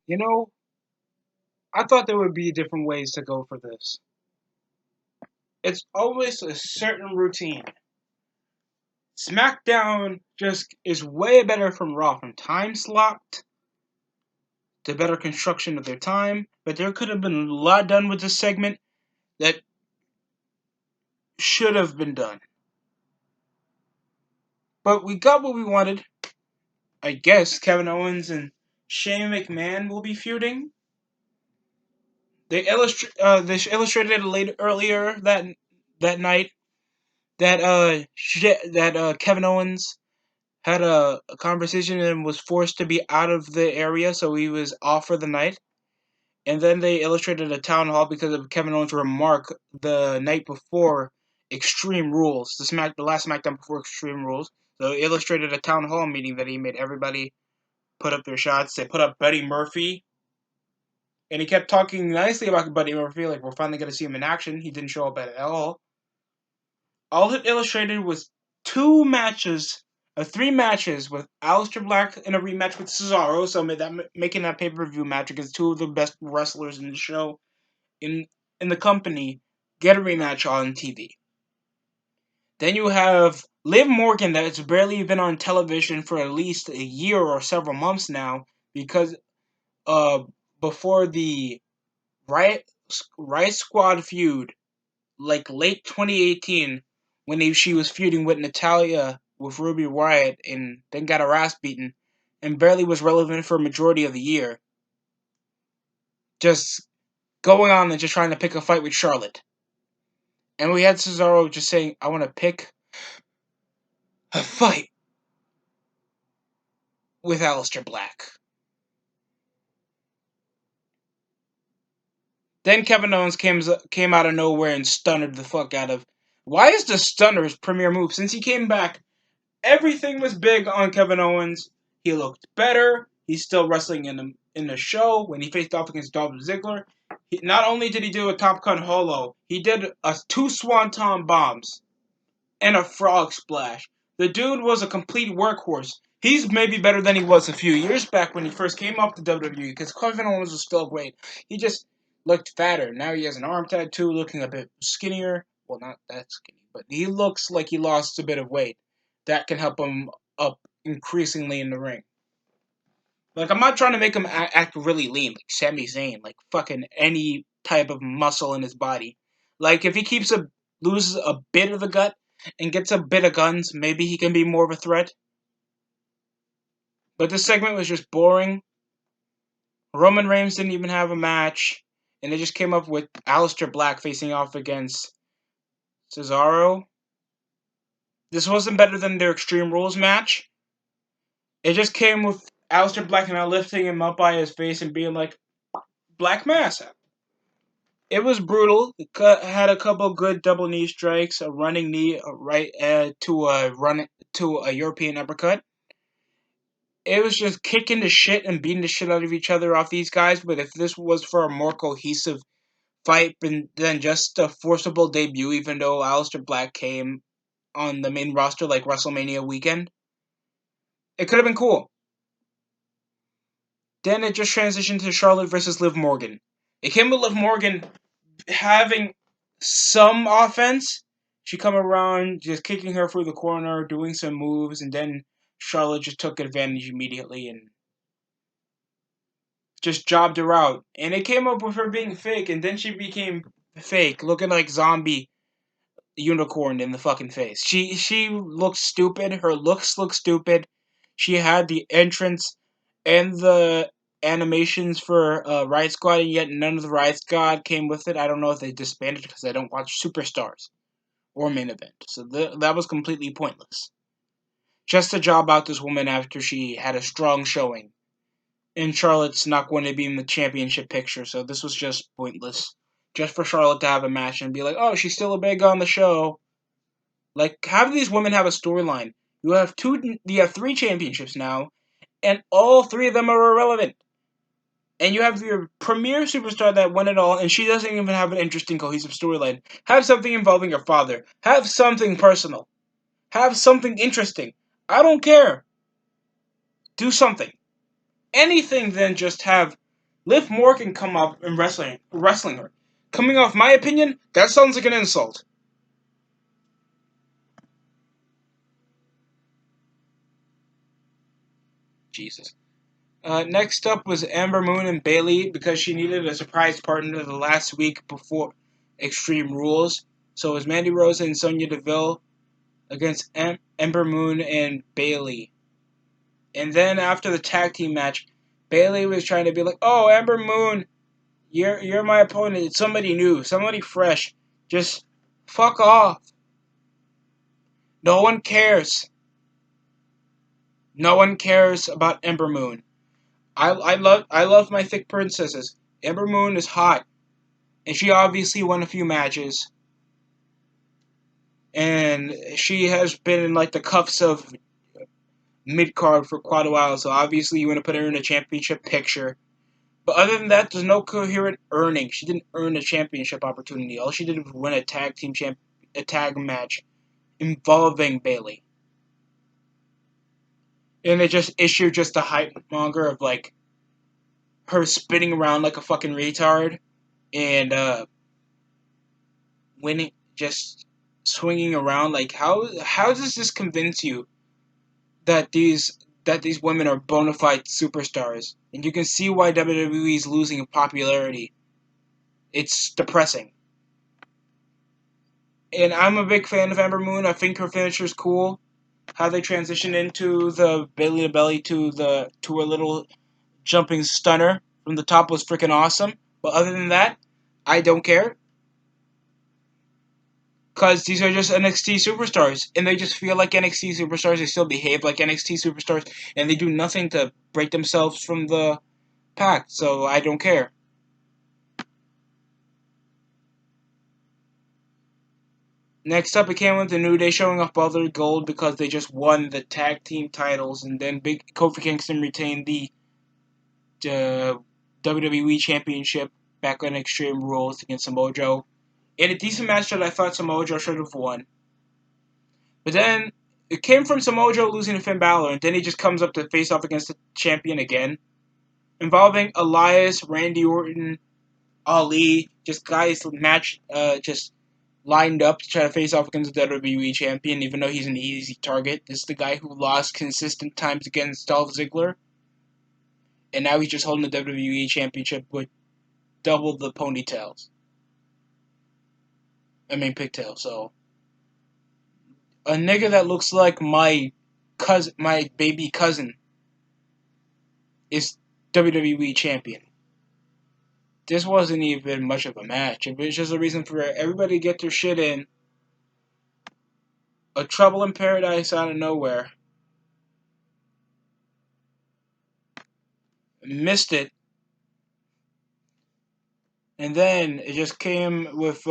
You know, I thought there would be different ways to go for this. It's always a certain routine. SmackDown just is way better from Raw, from time slot to better construction of their time, but there could have been a lot done with this segment that should have been done. But we got what we wanted. I guess Kevin Owens and Shane McMahon will be feuding. They illustrated earlier that night that Kevin Owens had a conversation and was forced to be out of the area, so he was off for the night. And then they illustrated a town hall because of Kevin Owens' remark the night before Extreme Rules, the last SmackDown before Extreme Rules. So they illustrated a town hall meeting that he made everybody put up their shots. They put up Buddy Murphy, and he kept talking nicely about Buddy Murphy, like we're finally going to see him in action. He didn't show up at all. All it illustrated was three matches with Aleister Black in a rematch with Cesaro, so making that pay-per-view match against two of the best wrestlers in the show in the company get a rematch on TV. Then you have Liv Morgan that's barely been on television for at least a year or several months now because uh before the Riot Squad feud, like late 2018, when she was feuding with Natalia with Ruby Riott and then got her ass beaten and barely was relevant for a majority of the year. Just going on and just trying to pick a fight with Charlotte. And we had Cesaro just saying, I want to pick a fight with Aleister Black. Then Kevin Owens came out of nowhere and stunned the fuck out of. Why is the stunner his premier move? Since he came back, everything was big on Kevin Owens. He looked better. He's still wrestling in the show. When he faced off against Dolph Ziggler, not only did he do a Top Gun Holo, he did two Swanton bombs and a frog splash. The dude was a complete workhorse. He's maybe better than he was a few years back when he first came up to WWE because Kevin Owens was still great. He just looked fatter. Now he has an arm tattoo, looking a bit skinnier. Well, not that skinny, but he looks like he lost a bit of weight. That can help him up increasingly in the ring. Like, I'm not trying to make him act really lean, like Sami Zayn, like fucking any type of muscle in his body. Like, if he loses a bit of the gut and gets a bit of guns, maybe he can be more of a threat. But this segment was just boring. Roman Reigns didn't even have a match, and they just came up with Aleister Black facing off against Cesaro. This wasn't better than their Extreme Rules match. It just came with Aleister Black and I lifting him up by his face and being like, Black Mass. It was brutal. It had a couple good double knee strikes, a running knee right to a European uppercut. It was just kicking the shit and beating the shit out of each other off these guys. But if this was for a more cohesive fight than just a forcible debut, even though Aleister Black came on the main roster like WrestleMania weekend, it could have been cool. Then it just transitioned to Charlotte versus Liv Morgan. It came with Liv Morgan having some offense. She come around, just kicking her through the corner, doing some moves, and then Charlotte just took advantage immediately and just jobbed her out. And it came up with her being fake, and then she became fake, looking like zombie unicorn in the fucking face. She looked stupid. Her looks look stupid. She had the entrance and the animations for Riot Squad, and yet none of the Riot Squad came with it. I don't know if they disbanded because I don't watch Superstars or Main Event, so that was completely pointless. Just to job out this woman after she had a strong showing. And Charlotte's not going to be in the championship picture, so this was just pointless. Just for Charlotte to have a match and be like, oh, she's still a big on the show. Like, have these women have a storyline? You have three championships now, and all three of them are irrelevant. And you have your premier superstar that won it all, and she doesn't even have an interesting, cohesive storyline. Have something involving your father. Have something personal. Have something interesting. I don't care. Do something. Anything than just have Liv Morgan come up and wrestling her. Coming off my opinion, that sounds like an insult. Jesus. Next up was Amber Moon and Bayley because she needed a surprise partner the last week before Extreme Rules. So it was Mandy Rose and Sonya Deville against Ember Moon and Bayley. And then after the tag team match, Bayley was trying to be like, "Oh, Ember Moon, you're my opponent. It's somebody new, somebody fresh. Just fuck off. No one cares. No one cares about Ember Moon. I love my thick princesses. Ember Moon is hot, and she obviously won a few matches, and she has been in like the cuffs of mid card for quite a while. So obviously you want to put her in a championship picture. But other than that, there's no coherent earning. She didn't earn a championship opportunity. All she did was win a tag match involving Bayley. And they just issued just a hype monger of like her spinning around like a fucking retard and winning, just swinging around. Like how does this convince you that these women are bona fide superstars? And you can see why WWE is losing in popularity. It's depressing. And I'm a big fan of Ember Moon. I think her finisher's cool. How they transition into the belly to belly to a little jumping stunner from the top was freaking awesome. But other than that, I don't care. Because these are just NXT superstars. And they just feel like NXT superstars. They still behave like NXT superstars. And they do nothing to break themselves from the pack. So I don't care. Next up, it came with the New Day showing off all their gold because they just won the tag team titles. And then Big Kofi Kingston retained the WWE Championship back on Extreme Rules against Samoa Joe. In a decent match that I thought Samoa Joe should have won. But then it came from Samoa Joe losing to Finn Balor, and then he just comes up to face off against the champion again. Involving Elias, Randy Orton, Ali, just guys just lined up to try to face off against the WWE champion, even though he's an easy target. This is the guy who lost consistent times against Dolph Ziggler, and now he's just holding the WWE championship with double the ponytails. I mean pigtails. So a nigga that looks like my baby cousin, is WWE champion. This wasn't even much of a match. It was just a reason for everybody to get their shit in. A Trouble in Paradise out of nowhere. Missed it. And then it just came with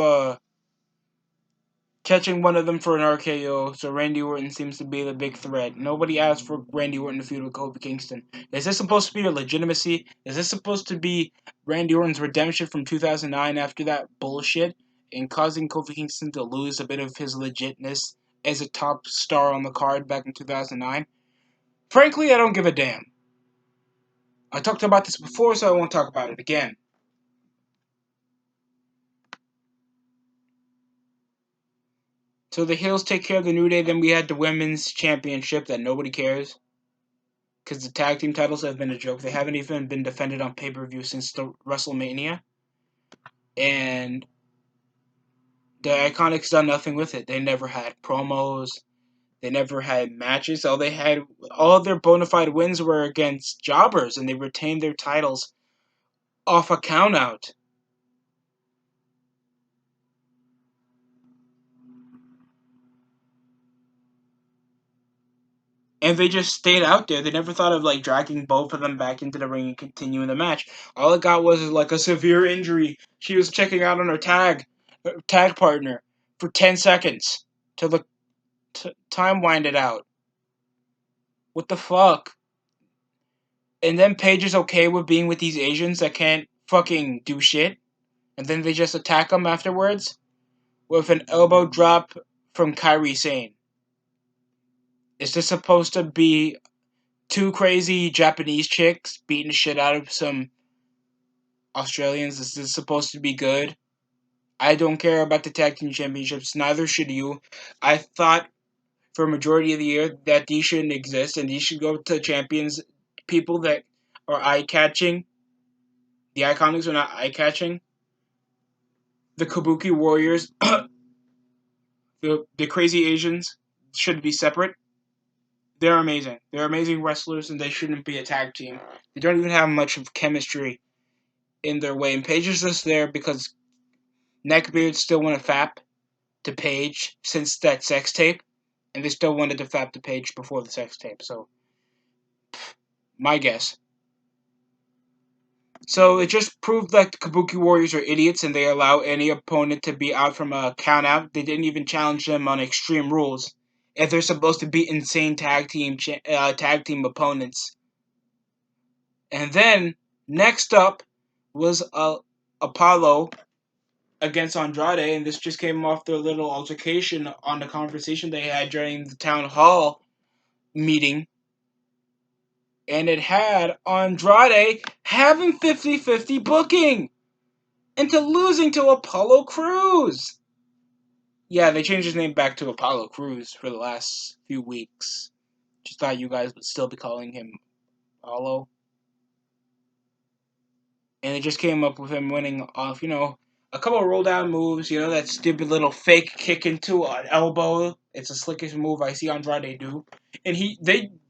catching one of them for an RKO, so Randy Orton seems to be the big threat. Nobody asked for Randy Orton to feud with Kofi Kingston. Is this supposed to be a legitimacy? Is this supposed to be Randy Orton's redemption from 2009 after that bullshit and causing Kofi Kingston to lose a bit of his legitness as a top star on the card back in 2009? Frankly, I don't give a damn. I talked about this before, so I won't talk about it again. So the heels take care of the New Day, then we had the Women's Championship that nobody cares. Because the tag team titles have been a joke. They haven't even been defended on pay-per-view since the WrestleMania. And the Iconics done nothing with it. They never had promos. They never had matches. All of their bona fide wins were against jobbers, and they retained their titles off a countout. And they just stayed out there. They never thought of like dragging both of them back into the ring and continuing the match. All it got was like a severe injury. She was checking out on her tag partner for 10 seconds till the time winded out. What the fuck? And then Paige is okay with being with these Asians that can't fucking do shit, and then they just attack them afterwards with an elbow drop from Kairi Sane. Is this supposed to be two crazy Japanese chicks beating the shit out of some Australians. This is supposed to be good. I don't care about the tag team championships. Neither should you. I thought for a majority of the year that these shouldn't exist and these should go to champions, people that are eye catching. The Iconics are not eye catching. The Kabuki Warriors, the Crazy Asians should be separate. They're amazing. They're amazing wrestlers and they shouldn't be a tag team. They don't even have much of chemistry in their way. And Paige is just there because Neckbeard still want to fap to Paige since that sex tape, and they still wanted to fap to Paige before the sex tape. So, my guess. So it just proved that the Kabuki Warriors are idiots, and they allow any opponent to be out from a count out. They didn't even challenge them on Extreme Rules, if they're supposed to be insane tag team opponents. And then next up was Apollo against Andrade, and this just came off their little altercation on the conversation they had during the town hall meeting. And it had Andrade having 50-50 booking into losing to Apollo Crews. Yeah, they changed his name back to Apollo Crews for the last few weeks. Just thought you guys would still be calling him Apollo. And it just came up with him winning off, a couple of roll down moves, that stupid little fake kick into an elbow. It's the slickest move I see Andrade do. And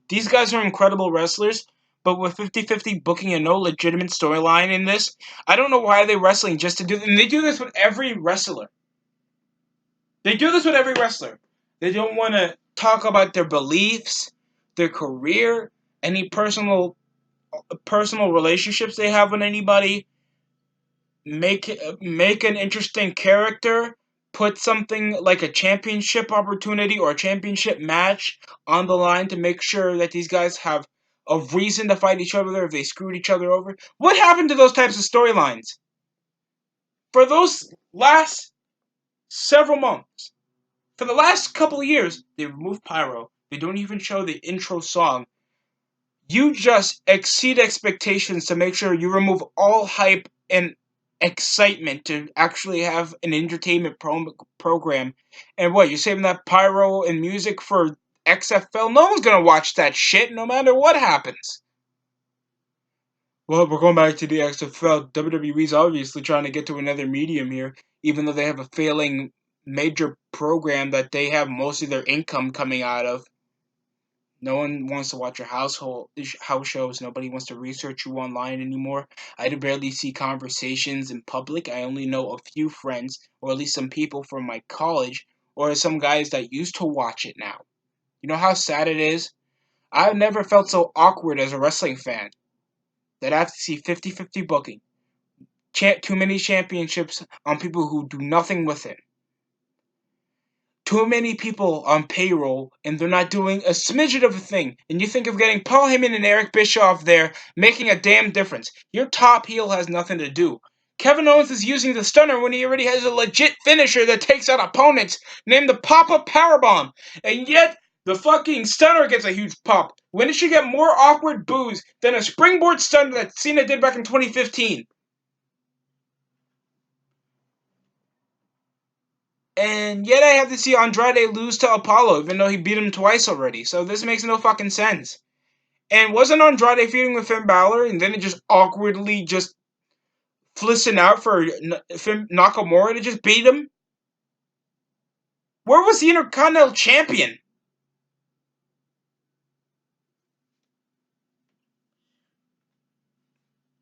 these guys are incredible wrestlers, but with 50-50 booking and no legitimate storyline in this, I don't know why they're wrestling just to do this. And they do this with every wrestler. They do this with every wrestler. They don't want to talk about their beliefs, their career, any personal relationships they have with anybody. Make an interesting character, put something like a championship opportunity or a championship match on the line to make sure that these guys have a reason to fight each other if they screwed each other over. What happened to those types of storylines? For those last several months, for the last couple of years, they removed Pyro. They don't even show the intro song. You just exceed expectations to make sure you remove all hype and excitement to actually have an entertainment program. And what, you're saving that pyro and music for XFL? No one's going to watch that shit no matter what happens. Well, we're going back to the XFL. WWE's obviously trying to get to another medium here, even though they have a failing major program that they have most of their income coming out of. No one wants to watch your house shows. Nobody wants to research you online anymore. I barely see conversations in public. I only know a few friends, or at least some people from my college, or some guys that used to watch it now. You know how sad it is? I've never felt so awkward as a wrestling fan that I have to see 50-50 booking. Too many championships on people who do nothing with it. Too many people on payroll, and they're not doing a smidget of a thing. And you think of getting Paul Heyman and Eric Bischoff there, making a damn difference. Your top heel has nothing to do. Kevin Owens is using the stunner when he already has a legit finisher that takes out opponents, named the Pop-Up Powerbomb. And yet, the fucking stunner gets a huge pop. When did she get more awkward boos than a springboard stunner that Cena did back in 2015? And yet I have to see Andrade lose to Apollo, even though he beat him twice already. So this makes no fucking sense. And wasn't Andrade feuding with Finn Balor, and then it just awkwardly just flissing out for Nakamura to just beat him? Where was the Intercontinental Champion?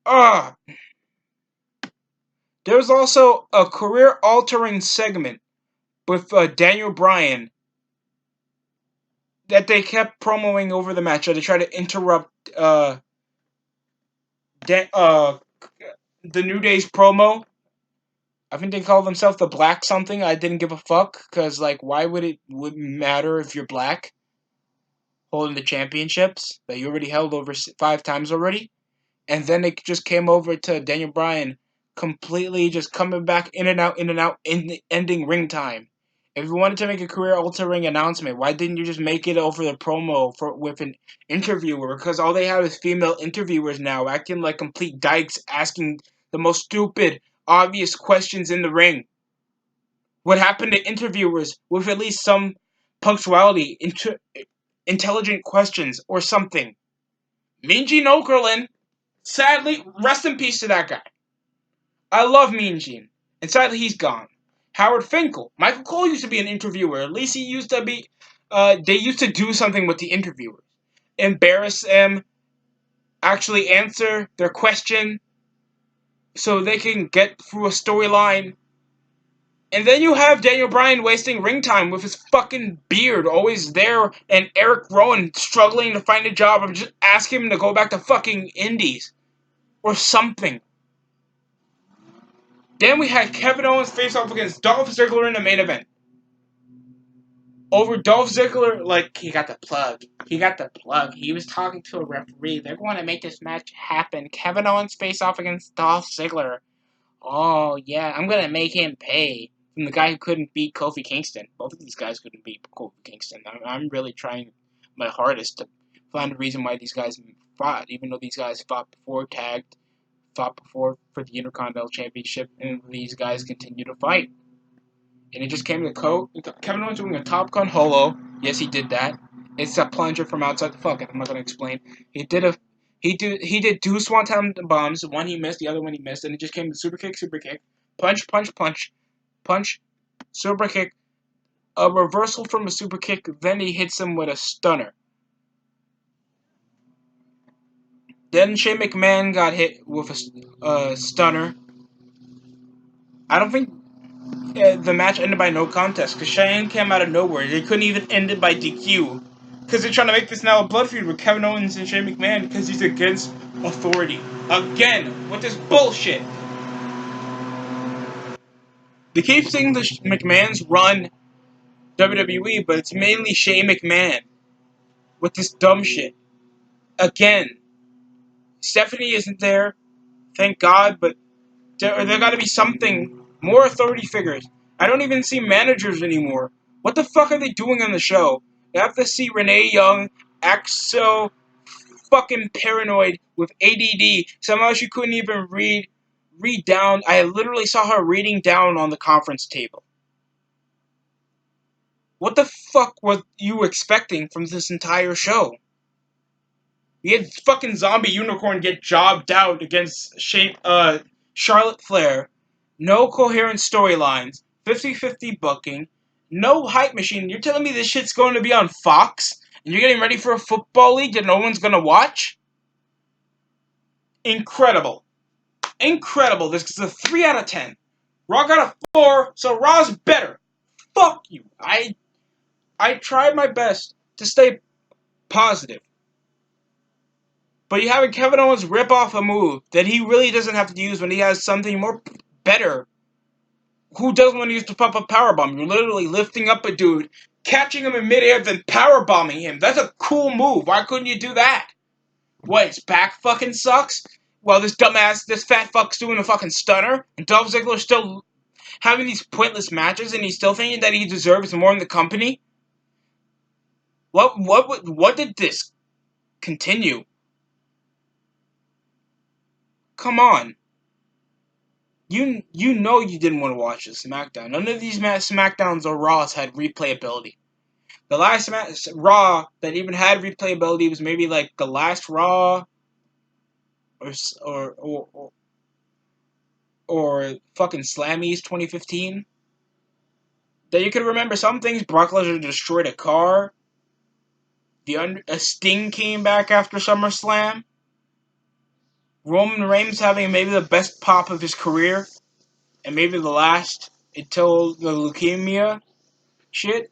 Ah. There's also a career-altering segment with Daniel Bryan that they kept promoting over the match. They tried to interrupt the New Day's promo. I think they call themselves the Black something. I didn't give a fuck, because, why would it matter if you're black holding the championships that you already held over 5 times already? And then it just came over to Daniel Bryan completely just coming back in and out, ending ring time. If you wanted to make a career-altering announcement, why didn't you just make it over the promo with an interviewer? Because all they have is female interviewers now, acting like complete dykes, asking the most stupid, obvious questions in the ring? What happened to interviewers with at least some punctuality, intelligent questions, or something? Mean Gene Okerlund, sadly, rest in peace to that guy. I love Mean Gene, and sadly he's gone. Howard Finkel. Michael Cole used to be an interviewer. At least he used to be. They used to do something with the interviewers. Embarrass them, actually answer their question so they can get through a storyline. And then you have Daniel Bryan wasting ring time with his fucking beard always there, and Eric Rowan struggling to find a job. I'm just asking him to go back to fucking Indies or something. Then we had Kevin Owens face off against Dolph Ziggler in the main event. Over Dolph Ziggler, like, he got the plug. He got the plug. He was talking to a referee. They're going to make this match happen. Kevin Owens face off against Dolph Ziggler. Oh, yeah, I'm going to make him pay. From the guy who couldn't beat Kofi Kingston. Both of these guys couldn't beat Kofi Kingston. I'm really trying my hardest to find a reason why these guys fought, even though these guys fought before, tagged, fought before for the Intercontinental Championship, and these guys continue to fight. And it just came to Kevin Owens doing a Top Gun Holo. Yes, he did that. It's a plunger from outside. Fuck it, I'm not gonna explain. He did two Swanton bombs. One he missed, the other one he missed, and it just came to super kick, punch, punch, punch, punch, super kick, a reversal from a super kick. Then he hits him with a stunner. Then Shane McMahon got hit with a stunner. I don't think the match ended by no contest because Cheyenne came out of nowhere. They couldn't even end it by DQ because they're trying to make this now a blood feud with Kevin Owens and Shane McMahon because he's against authority. Again, with this bullshit. They keep saying the McMahons run WWE, but it's mainly Shane McMahon with this dumb shit. Again, Stephanie isn't there, thank God, but there got to be something, more authority figures. I don't even see managers anymore. What the fuck are they doing on the show? You have to see Renee Young act so fucking paranoid with ADD. Somehow she couldn't even read down. I literally saw her reading down on the conference table. What the fuck was you expecting from this entire show? We had fucking Zombie Unicorn get jobbed out against Charlotte Flair. No coherent storylines. 50-50 booking. No hype machine. You're telling me this shit's going to be on Fox? And you're getting ready for a football league that no one's going to watch? Incredible. Incredible. This is a 3 out of 10. Raw got a 4, so Raw's better. Fuck you. I tried my best to stay positive. But you have Kevin Owens rip off a move that he really doesn't have to use when he has something more better. Who doesn't want to use the pop-up powerbomb? You're literally lifting up a dude, catching him in midair, then powerbombing him. That's a cool move. Why couldn't you do that? What, his back fucking sucks? Well, this fat fuck's doing a fucking stunner, and Dolph Ziggler's still having these pointless matches, and he's still thinking that he deserves more in the company? What did this continue? Come on. You know you didn't want to watch the SmackDown. None of these SmackDowns or Raws had replayability. The last Raw that even had replayability was maybe like the last Raw or fucking Slammies 2015. That you could remember some things. Brock Lesnar destroyed a car. A Sting came back after SummerSlam. Roman Reigns having maybe the best pop of his career. And maybe the last until the leukemia shit.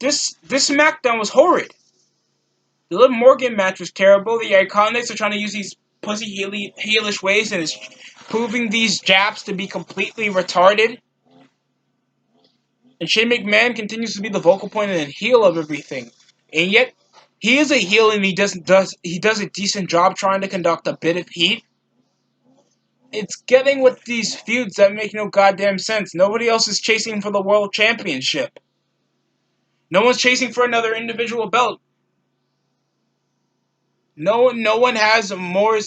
This SmackDown was horrid. The Liv Morgan match was terrible. The Iconics are trying to use these pussy heelish ways and is proving these Japs to be completely retarded. And Shane McMahon continues to be the vocal point and heel of everything. And yet, he is a heel and he does a decent job trying to conduct a bit of heat. It's getting with these feuds that make no goddamn sense. Nobody else is chasing for the world championship. No one's chasing for another individual belt. No one has more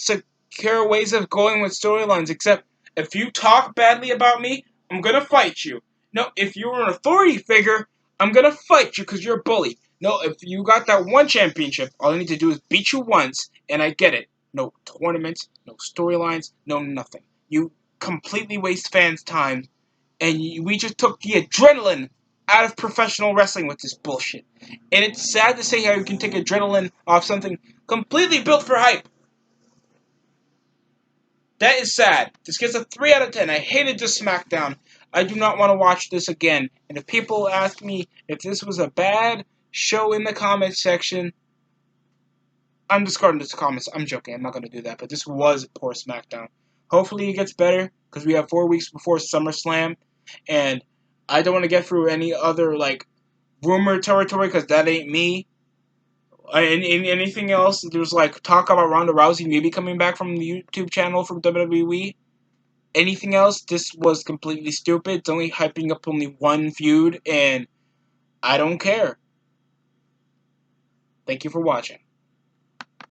care ways of going with storylines, except if you talk badly about me, I'm gonna fight you. No, if you're an authority figure, I'm gonna fight you because you're a bully. No, if you got that one championship, all I need to do is beat you once, and I get it. No tournaments, no storylines, no nothing. You completely waste fans' time, and we just took the adrenaline out of professional wrestling with this bullshit. And it's sad to say how you can take adrenaline off something completely built for hype. That is sad. This gets a 3 out of 10. I hated this SmackDown. I do not want to watch this again. And if people ask me if this was a bad show in the comments section, I'm discarding this comments. I'm joking. I'm not going to do that. But this was a poor SmackDown. Hopefully it gets better because we have 4 weeks before SummerSlam. And I don't want to get through any other, like, rumor territory because that ain't me. Anything else? There's, like, talk about Ronda Rousey maybe coming back from the YouTube channel from WWE. Anything else, this was completely stupid. It's only hyping up only one feud, and I don't care. Thank you for watching.